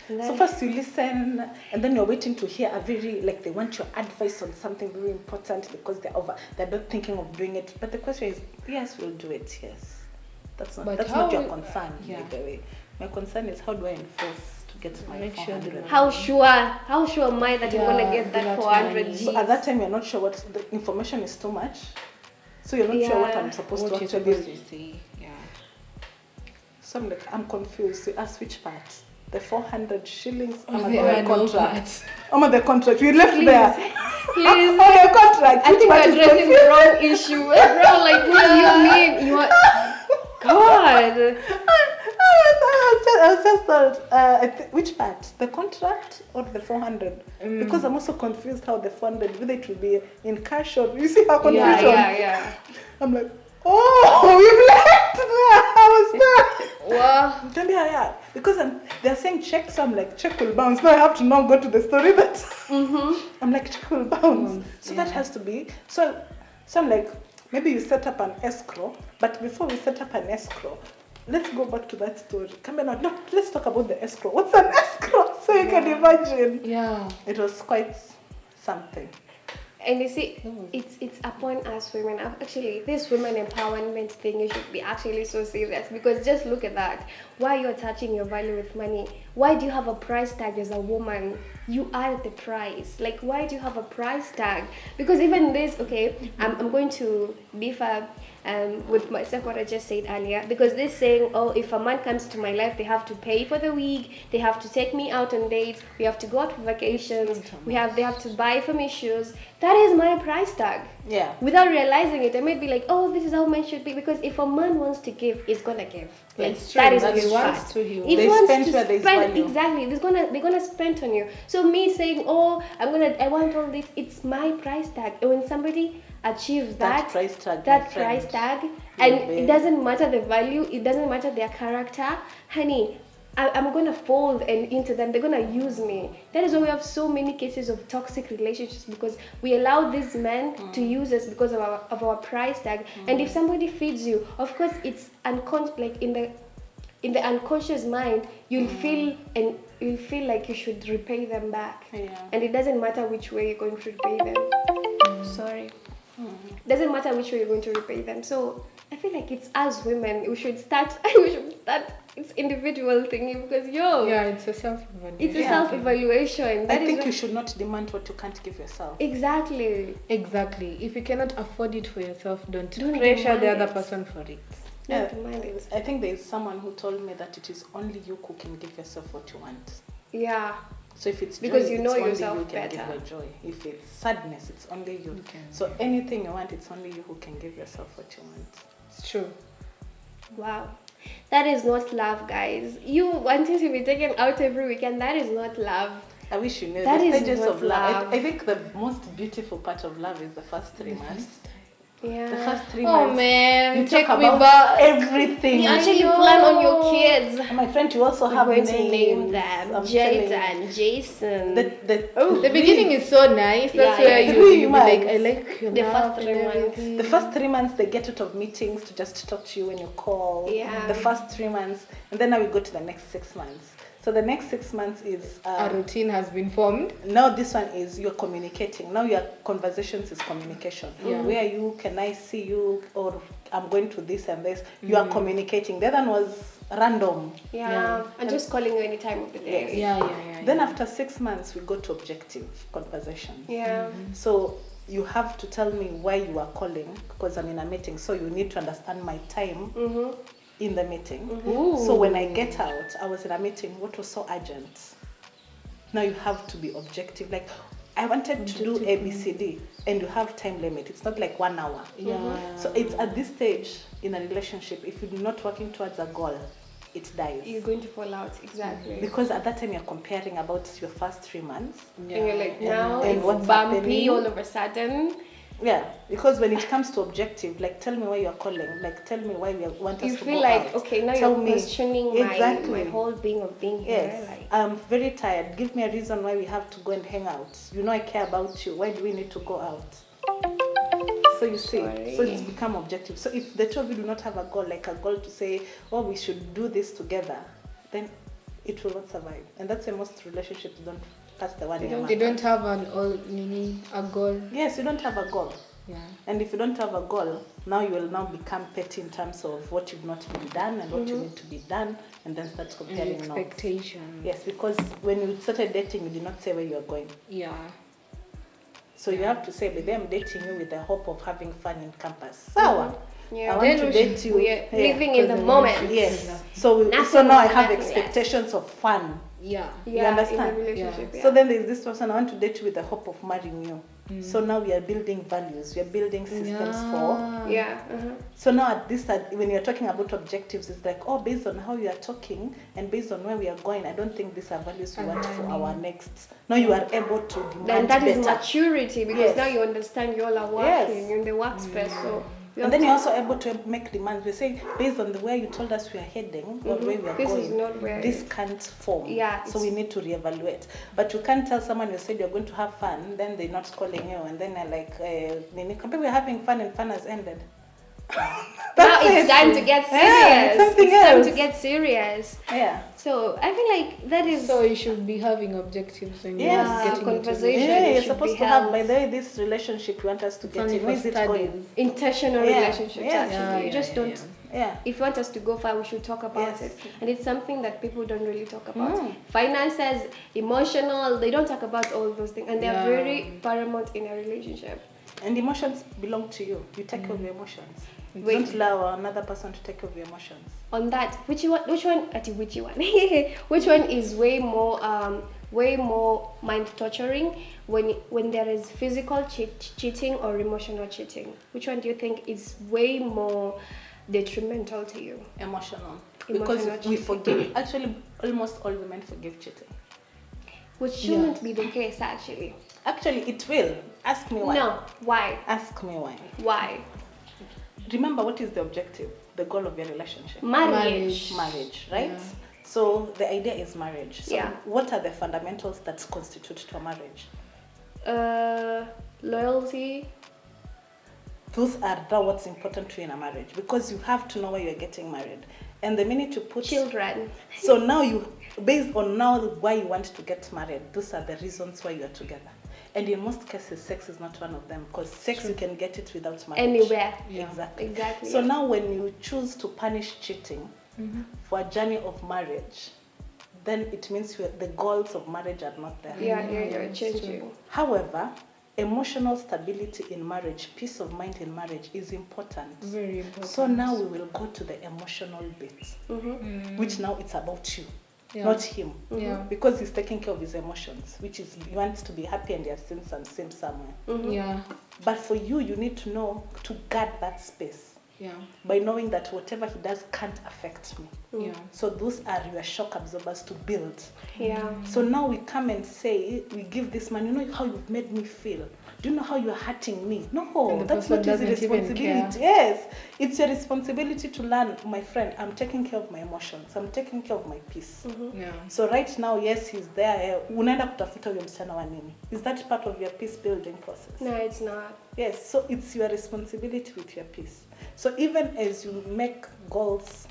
So first you listen, and then you're waiting to hear they want your advice on something very important because they're not thinking of doing it. But the question is, yes, we'll do it. Yes, that's not your concern. By the way, my concern is how do I enforce to get my 400? How sure am I that you're gonna get that 400? So at that time you're not sure what the information is too much. So you're not sure what I'm supposed to actually say. Yeah. So I'm confused. You ask which part? The 400 shillings or the contract? The contract. You left there. Please. The contract. I think we're addressing the wrong issue. Bro, like, what do you mean? You are... God. I was just thought, which part? The contract or the 400? Because I'm also confused how the 400, whether it will be in cash or... You see how confusion? Yeah. I'm like, oh, you left there. I was there. Wow. Yeah. Because they're saying check, so I'm like, check will bounce. Now I have to now go to the story that I'm like, check will bounce. So that has to be. So I'm like, maybe you set up an escrow, but before we set up an escrow, let's go back to that story. No, let's talk about the escrow. What's an escrow? So you can imagine. Yeah. It was quite something. And you see, it's upon us women. Actually, this women empowerment thing, you should be actually so serious, because just look at that. Why you're attaching your value with money? Why do you have a price tag as a woman? You are the price. Like, why do you have a price tag? Because even this, okay, I'm going to differ with myself what I just said earlier, because this saying, oh, if a man comes to my life, they have to pay for the week, they have to take me out on dates, we have to go out for vacations, they have to buy for me shoes. That is my price tag. Yeah. Without realizing it, I might be like, oh, this is how men should be, because if a man wants to give, he's gonna give. Like, that is what he wants to. If he wants to spend, exactly, they're gonna spend on you. So me saying, oh, I want all this, it's my price tag. And when somebody achieves that price tag, and it doesn't matter the value, it doesn't matter their character, honey, I'm gonna fold into them. They're gonna use me. That is why we have so many cases of toxic relationships, because we allow these men to use us because of our price tag. And if somebody feeds you, of course, it's like in the unconscious mind, you'll feel like you should repay them back. And it doesn't matter which way you're going to repay them. Sorry. Doesn't matter which way you're going to repay them. So I feel like it's us women, we should start it's individual thingy, because it's a self-evaluation. It's a self-evaluation. I think you should not demand what you can't give yourself. Exactly. If you cannot afford it for yourself, don't pressure the other person for it. I think there is someone who told me that it is only you who can give yourself what you want. Yeah. So if it's because joy, you know it's yourself only you can better. give your joy. If it's sadness, it's only you. Okay. So anything you want, it's only you who can give yourself what you want. It's true. Wow. That is not love, guys. You wanting to be taken out every weekend, that is not love. I wish you knew that the stages of love. I think the most beautiful part of love is the first 3 months. Yeah. The first 3 months. Oh man, you talk about everything. You actually plan on your kids. And my friend, you also have going names. to name them. Jade and Jason. The beginning is so nice. That's where you be like, I like your first 3 months. The first 3 months, they get out of meetings to just talk to you when you call. Yeah. The first 3 months, and then now we go to the next 6 months. So the next 6 months is a routine has been formed. Now this one is you're communicating. Now your conversations is communication. Yeah. Where are you? Can I see you? Or I'm going to this and this. You are communicating. The other one was random. Yeah. I'm just calling you any time of the day. Yeah. Then after 6 months, we go to objective conversations. Yeah. So you have to tell me why you are calling, because I'm in a meeting. So you need to understand my time. In the meeting. So when I get out, I was in a meeting, what was so urgent? Now you have to be objective. Like, I wanted to do ABCD, and you have time limit. It's not like 1 hour. So it's at this stage in a relationship, if you're not working towards a goal, it dies. You're going to fall out, exactly. Because at that time you're comparing about your first 3 months. And you're like, now and it's what's bumpy happening? all of a sudden. Yeah, because when it comes to objective, like, tell me why you're calling, like, tell me why you want us to go out. You feel like, okay, now you're questioning my whole being of being here. Yes, like, I'm very tired. Give me a reason why we have to go and hang out. You know I care about you. Why do we need to go out? So you see, Sorry. so it's become objective. So if the two of you do not have a goal, like a goal to say, oh, we should do this together, then it will not survive. And that's why most relationships don't pass the 1 year mark. They don't have a goal. Yes, you don't have a goal. Yeah. And if you don't have a goal, now you will now become petty in terms of what you've not been done and what you need to be done, and then start comparing Expectations. Yes, because when you started dating, you did not say where you are going. Yeah. So you have to say, baby, I'm dating you with the hope of having fun in campus. Sawa. Yeah. I want to date you. We are living in the moment. Yes. So Nothing now I more, have nothing expectations of fun. Yeah. You understand? In the relationship, So then there's this person, I want to date you with the hope of marrying you. So now we are building values, we are building systems for. Yeah. So now at this, when you're talking about objectives, it's like, oh, based on how you are talking and based on where we are going, I don't think these are values we want for our next. Now you are able to demand Then that better. is maturity, because now you understand you all are working in the workspace. So and then you're also able to make demands. We say, based on the way you told us we are heading or where we are This going, is not where this can't form. Yeah, So we need to reevaluate. But you can't tell someone you said you're going to have fun, then they're not calling you, and then they're like, we're having fun and fun has ended. now it's time to get serious. It's time to get serious. Yeah. So I feel like that is. So you should be having objectives when you're getting conversation. into Yeah, you're should supposed be to have, held. by the way, this relationship you want us to get Only in. Where is for it going? Intentional relationships. Actually, you just don't. Yeah. If you want us to go far, we should talk about Yes. it. And it's something that people don't really talk about. Finances, emotional, they don't talk about all those things. And they're very paramount in a relationship. And emotions belong to you. You take care of your emotions. Wait. Don't allow another person to take care of your emotions. On that, which one which one is way more mind torturing when there is physical cheating or emotional cheating? Which one do you think is way more detrimental to you? Emotional. Emotional Because we forgive. Actually, almost all women forgive cheating. Which shouldn't be the case, actually. Actually, it will. Ask me why. No, why? Ask me why. Why? Remember, what is the objective? The goal of your relationship? Marriage. Marriage, right? Yeah. So the idea is marriage. So Yeah. what are the fundamentals that constitute to a marriage? Loyalty. Those are now what's important to you in a marriage, because you have to know why you're getting married. And the minute you put Children. So now you, based on now why you want to get married, those are the reasons why you are together. And in most cases, sex is not one of them, because sex you can get it without marriage. Anywhere. Yeah. Exactly. So now when you choose to punish cheating for a journey of marriage, then it means the goals of marriage are not there. You're changing. However, emotional stability in marriage, peace of mind in marriage is important. Very important. So now we will go to the emotional bit, which now it's about you. Not him, because he's taking care of his emotions, which is he wants to be happy and he has seen some sin somewhere. Yeah. But for you, you need to know to guard that space by knowing that whatever he does can't affect me. Yeah. So those are your shock absorbers to build. Yeah. So now we come and say, we give this man, you know how you've made me feel. Do you know how you're hurting me? No, that's not his responsibility. Yes, it's your responsibility to learn, my friend, I'm taking care of my emotions. I'm taking care of my peace. Yeah. So right now, yes, he's there. Unaenda kutafuta huyo msichana wa nini? Is that part of your peace building process? No, it's not. Yes, so it's your responsibility with your peace. So even as you make goals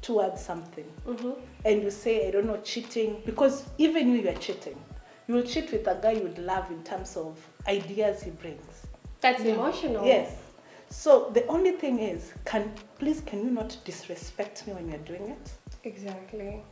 towards something, and you say, I don't know, cheating, because even you're cheating. You will cheat with a guy you would love in terms of ideas he brings. That's emotional. Yes. So the only thing is, can you not disrespect me when you're doing it? Exactly.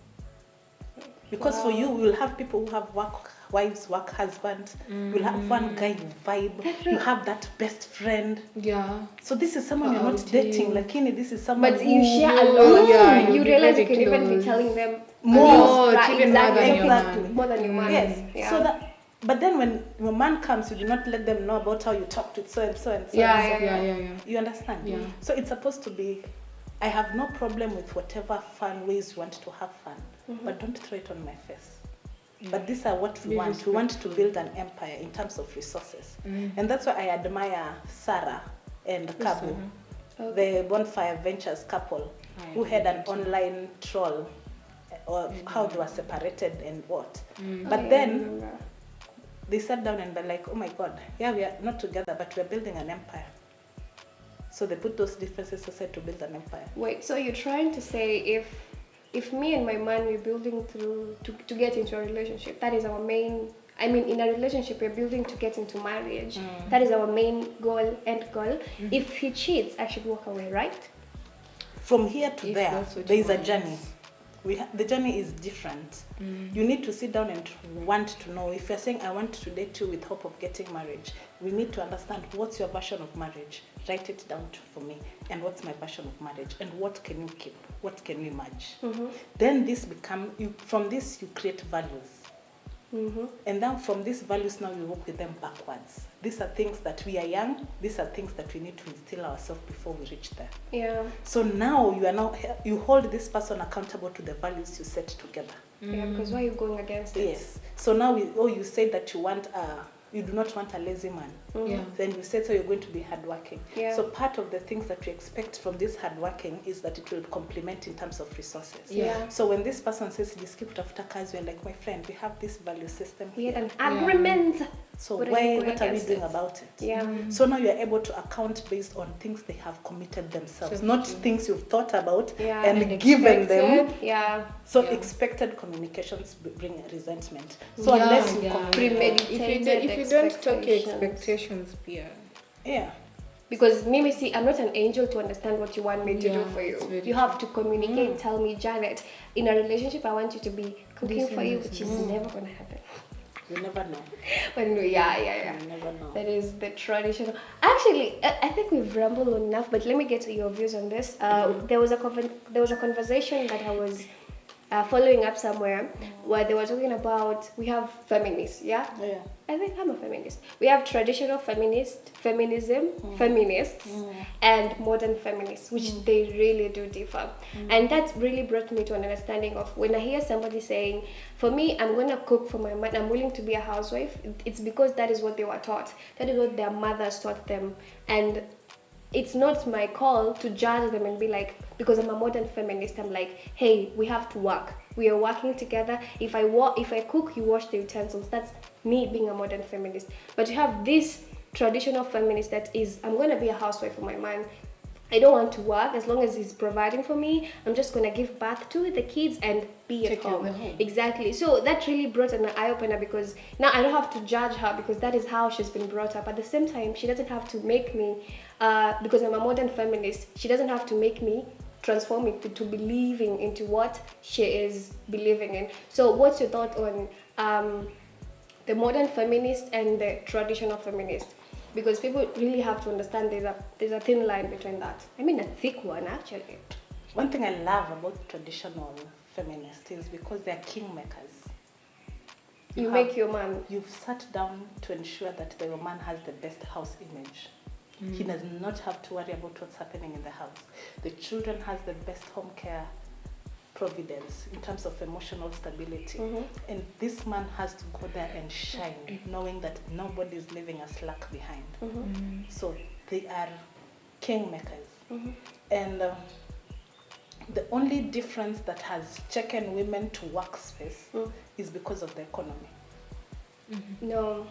Because for you, we will have people who have work wives, work husbands. You'll have one guy you vibe. You have that best friend. Yeah. So this is someone you're not dating. Lakini this is someone But you share a lot. Yeah, you realize you can close. even be telling them more. Even more than your man. More than your man. Yes. Yeah. So that. But then when your man comes, you do not let them know about how you talked with so and so and so. Yeah. You understand? Yeah. So it's supposed to be, I have no problem with whatever fun ways you want to have fun, but don't throw it on my face. But these are what we want. We want to build an empire in terms of resources. And that's why I admire Sarah and Kabu, the Bonfire Ventures couple, who had an online troll of how they were separated and what. But then they sat down and were like, oh my God, yeah, we are not together, but we're building an empire. So they put those differences aside to build an empire. Wait, so you're trying to say if me and my man we're building through to get into a relationship, that is our main. I mean, in a relationship, we're building to get into marriage. That is our main goal, end goal. If he cheats, I should walk away, right? From here to If there, that's what there you is a want. journey. The journey is different. You need to sit down and want to know. If you're saying, I want to date you with hope of getting marriage, we need to understand what's your version of marriage. Write it down for me. And what's my version of marriage? And what can you keep? What can we merge? Then from this, you create values. And then from these values, now you work with them backwards. These are things that we are young. These are things that we need to instill ourselves before we reach there. Yeah. So now you hold this person accountable to the values you set together. Yeah, because why are you going against it? Yes. So now you say that you do not want a lazy man. Yeah. Then you said so you're going to be hardworking. Yeah. So part of the things that we expect from this hardworking is that it will complement in terms of resources. Yeah. So when this person says jiski kutafuta kazi, we're like, my friend, we have this value system We had here. an agreement. So What are what you are going we against doing it? about it? Yeah. So now you're able to account based on things they have committed themselves, not things you've thought about Yeah. and given them. Yeah. So Yeah. expected communications bring resentment. So unless you communicate, Premeditated if you don't talk your expectations. expectations, Pia. yeah. Because Mimi, see, I'm not an angel to understand what you want me to do for it's you. very You have to communicate. Tell me, Janet, in a relationship, I want you to be cooking This for and you, this which is never going to happen. You never know. But anyway, yeah. You never know. That is the traditional. Actually, I think we've rambled on enough, but let me get to your views on this. There was a conversation that I was following up somewhere where they were talking about, we have feminists, yeah? Yeah. I think I'm a feminist. We have traditional feminism, feminists, and modern feminists, which they really do differ. And that really brought me to an understanding of when I hear somebody saying, for me, I'm going to cook for my man, I'm willing to be a housewife, it's because that is what they were taught. That is what their mothers taught them. And it's not my call to judge them and be like, because I'm a modern feminist, I'm like, hey, we have to work. We are working together. If I cook, you wash the utensils. That's me being a modern feminist. But you have this traditional feminist that is, I'm going to be a housewife for my man. I don't want to work as long as he's providing for me. I'm just going to give birth to the kids and be at Take care of home. the home. Exactly. So that really brought an eye-opener because now I don't have to judge her because that is how she's been brought up. At the same time, she doesn't have to make me, because I'm a modern feminist, she doesn't have to make me transform it to believing into what she is believing in. So what's your thought on the modern feminist and the traditional feminist? Because people really have to understand there's a thin line between that. I mean, a thick one, actually. One thing I love about traditional feminists is because they're kingmakers. You make your man. You've sat down to ensure that the man has the best house image. He does not have to worry about what's happening in the house. The children has the best home care providence in terms of emotional stability. And this man has to go there and shine, knowing that nobody is leaving a slack behind. So they are kingmakers. And the only difference that has taken women to workspace is because of the economy. No,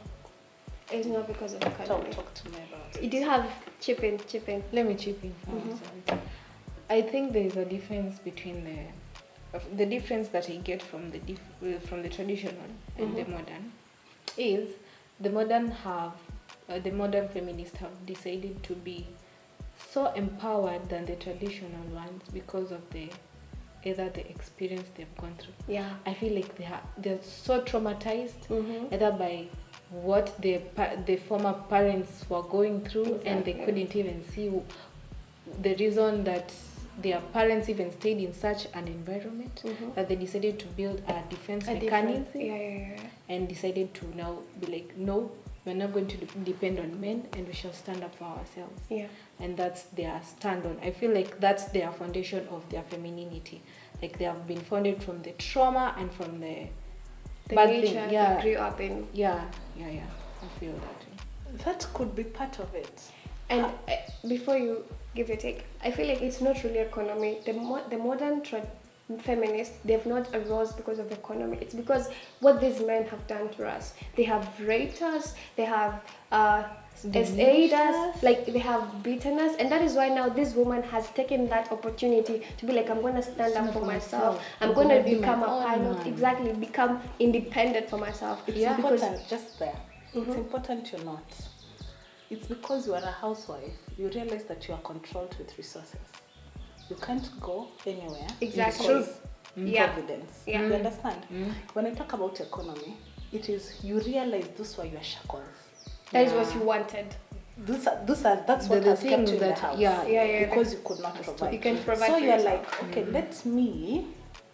it's not because of the economy. Talk to me about it. You do have chip in. Let me chip in first. I think there is a difference between the difference that I get from the traditional and the modern is the modern feminists have decided to be so empowered than the traditional ones because of either the experience they've gone through. Yeah. I feel like they're so traumatized either by what the former parents were going through, and they couldn't even see the reason that their parents even stayed in such an environment that they decided to build a defense mechanism and decided to now be like, no, we're not going to depend on men and we shall stand up for ourselves. Yeah. And that's their stand on. I feel like that's their foundation of their femininity. Like they have been founded from the trauma and from the bad nature thing. they grew up in. Yeah. I feel that. That could be part of it. And before you give your take, I feel like it's not really economy. The modern feminists, they've not arose because of the economy. It's because what these men have done to us. They have raped us, they have SA'd us, like they have beaten us, and that is why now this woman has taken that opportunity to be like, I'm going to stand up for myself. I'm going to become a pilot, exactly, become independent for myself. It's important, just there. It's important you're not. It's because you are a housewife, you realize that you are controlled with resources. You can't go anywhere. Exactly. Providence. Yeah. You understand? When I talk about economy, it is you realize those were your shackles. That is what you wanted. That's what has kept you in the house. Because you could not provide. You can provide. So you're like, okay, let me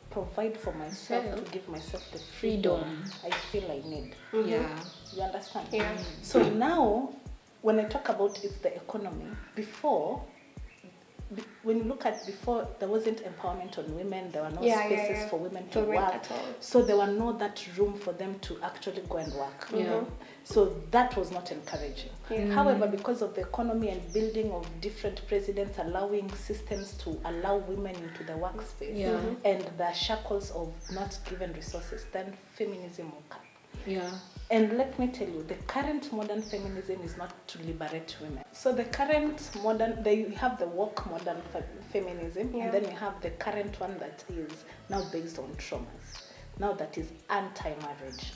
provide for myself to give myself the freedom I feel I need. Yeah. You understand? Yeah. So now, when I talk about it's the economy, when you look at before, there wasn't empowerment on women. There were no spaces for women to work. So there were no that room for them to actually go and work. So that was not encouraging. However, because of the economy and building of different presidents allowing systems to allow women into the workspace and the shackles of not given resources, then feminism will come. Yeah. And let me tell you, the current modern feminism is not to liberate women. So the current modern, you have the woke modern feminism, and then you have the current one that is now based on traumas. Now that is anti-marriage,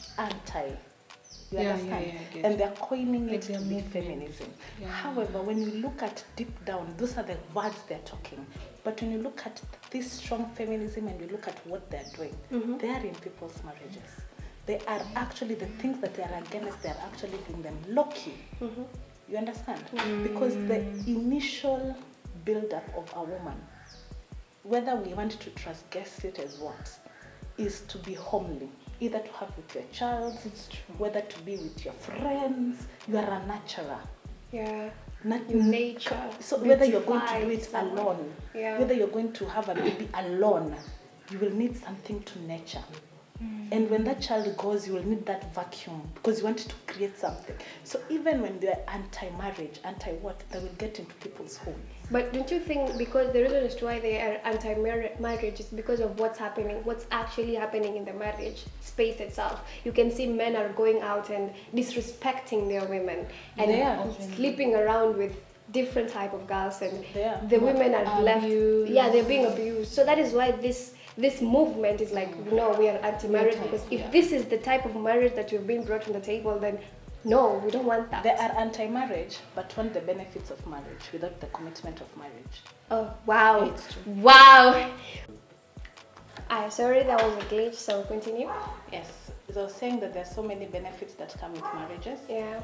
you understand? And they're coining it to be feminism. However, when you look at deep down, those are the words they're talking. But when you look at this strong feminism and you look at what they're doing, they are in people's marriages. They are actually, the things that they are against, they are actually doing them low-key. You understand? Because the initial build-up of a woman, whether we want to transgress it as what, is to be homely. Either to have with your child, whether to be with your friends. You are a nurturer. Yeah. Nature. So whether you're going to do it alone, whether you're going to have a baby alone, you will need something to nurture. And when that child goes, you will need that vacuum because you want to create something. So even when they're anti-marriage, anti-what, they will get into people's homes. But don't you think because the reason as to why they are anti-marriage is because of what's actually happening in the marriage space itself? You can see men are going out and disrespecting their women and sleeping around with different type of girls, and the women are left. Yeah, they're being abused. So that is why this movement is like, no, we are anti-marriage, because if this is the type of marriage that you've been brought on the table, then no, we don't want that. They are anti-marriage, but want the benefits of marriage without the commitment of marriage. Oh, wow. Yeah, it's true. Wow. Sorry, that was a glitch, so continue. Yes. So I was saying that there's so many benefits that come with marriages,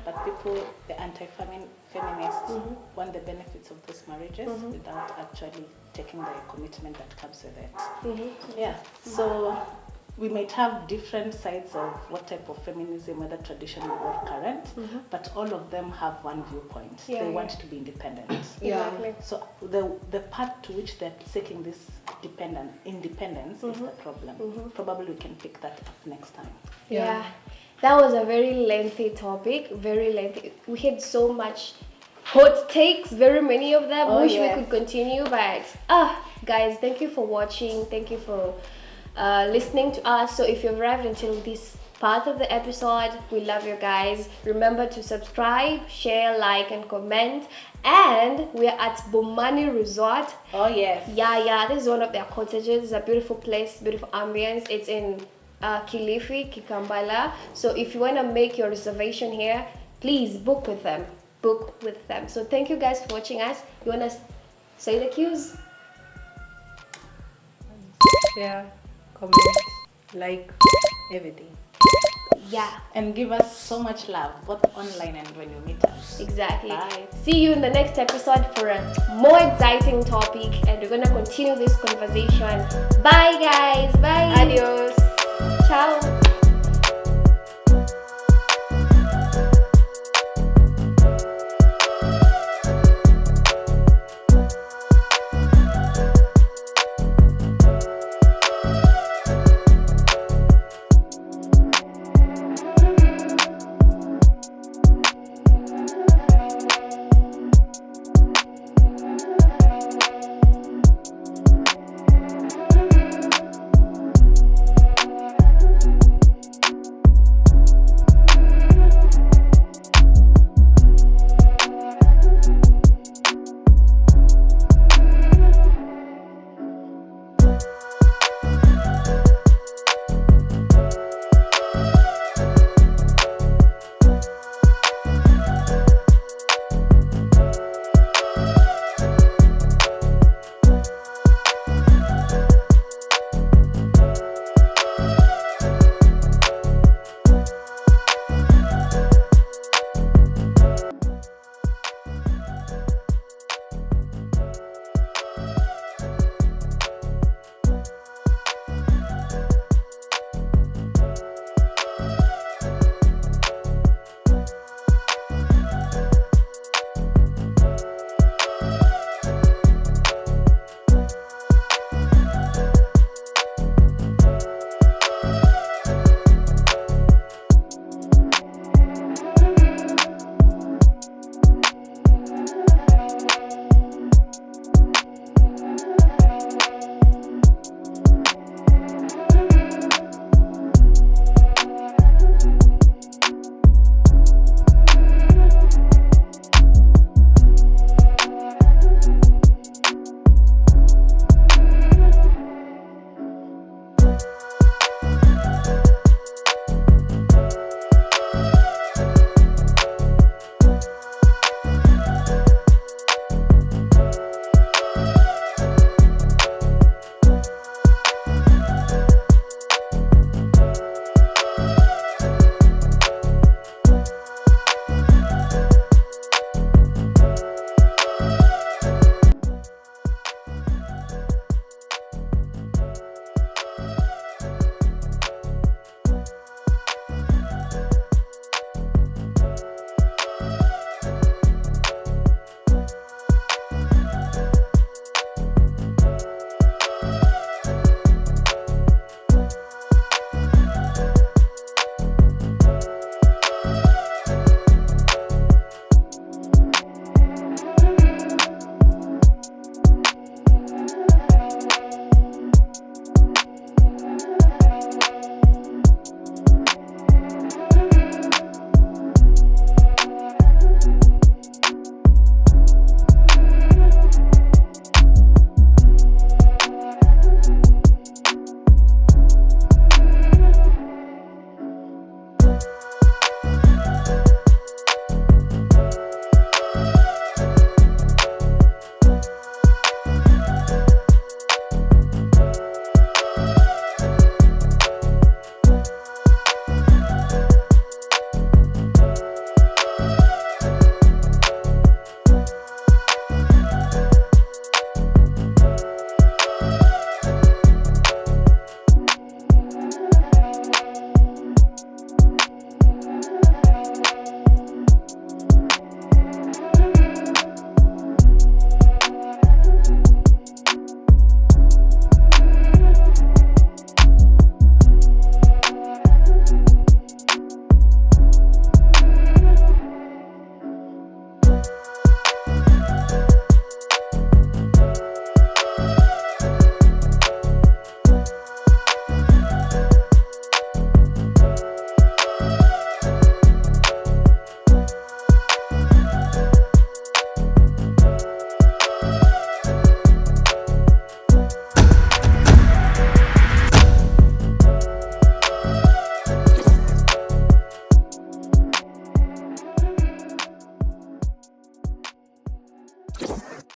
but people, the anti-feminists, want the benefits of those marriages without actually taking the commitment that comes with it. Yeah. So we might have different sides of what type of feminism, whether traditional or current, but all of them have one viewpoint. They want to be independent. Exactly. So the path to which they're seeking this independence is the problem. Probably we can pick that up next time. Yeah. That was a very lengthy topic, very lengthy. We had so much hot takes, very many of them. Wish we could continue, but guys, thank you for watching. Thank you for listening to us. So if you've arrived until this part of the episode, we love you guys. Remember to subscribe, share, like, and comment. And we are at Bomani Resort. Oh yes. Yeah, this is one of their cottages. It's a beautiful place, beautiful ambience. It's in Kilifi, Kikambala. So if you want to make your reservation here, please book with them. So thank you guys for watching us. You want to say the cues? Share, comment, like, everything. Yeah. And give us so much love, both online and when you meet us. Exactly. Bye. See you in the next episode for a more exciting topic, and we're gonna continue this conversation. Bye guys. Bye. Adios. Ciao.